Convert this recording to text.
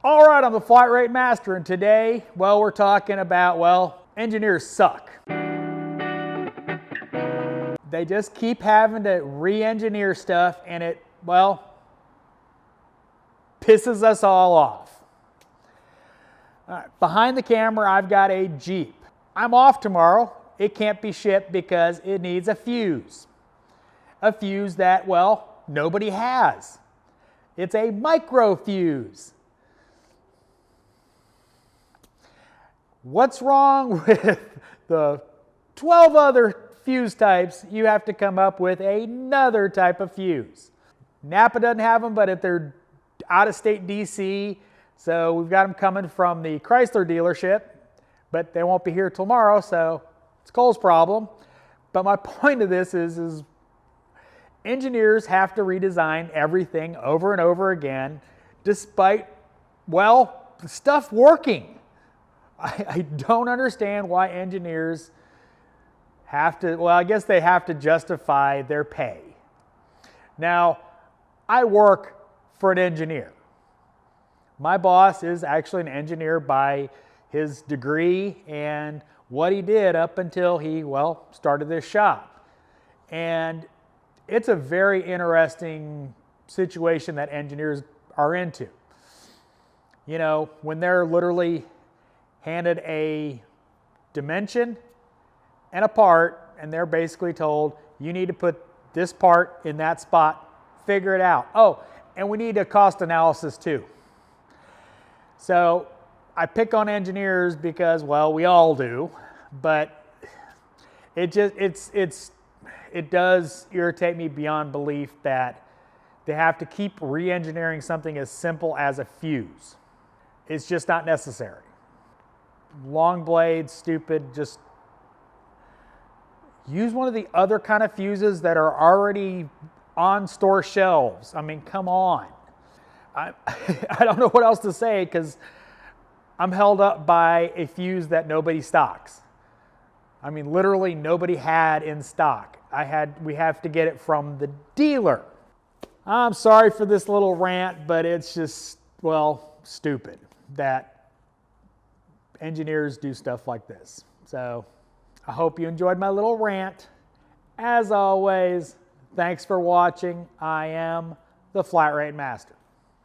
All right, I'm the Flat Rate Master, and today, well, we're talking about, well, engineers suck. They just keep having to re-engineer stuff, and it, well, pisses us all off. All right, behind the camera, I've got a Jeep. I'm off tomorrow. It can't be shipped because it needs a fuse. A fuse that, well, nobody has. It's a micro fuse. What's wrong with the 12 other fuse types? You have to come up with another type of fuse. Napa doesn't have them, but if they're out of state DC, so we've got them coming from the Chrysler dealership, but they won't be here tomorrow, so it's Cole's problem. But my point of this is engineers have to redesign everything over and over again, despite, well, the stuff working. I don't understand why engineers have to, well, I guess they have to justify their pay. Now, I work for an engineer. My boss is actually an engineer by his degree and what he did up until he, well, started this shop. And it's a very interesting situation that engineers are into. You know, when they're literally handed a dimension and a part, and they're basically told, you need to put this part in that spot, figure it out. Oh, and we need a cost analysis too. So I pick on engineers because, well, we all do, but it does irritate me beyond belief that they have to keep re-engineering something as simple as a fuse. It's just not necessary. Long blades, stupid, just use one of the other kind of fuses that are already on store shelves. I mean, come on. I don't know what else to say because I'm held up by a fuse that nobody stocks. I mean, literally nobody had in stock. We have to get it from the dealer. I'm sorry for this little rant, but it's just, well, stupid that engineers do stuff like this. So I hope you enjoyed my little rant. As always, thanks for watching. I am the Flat Rate Master.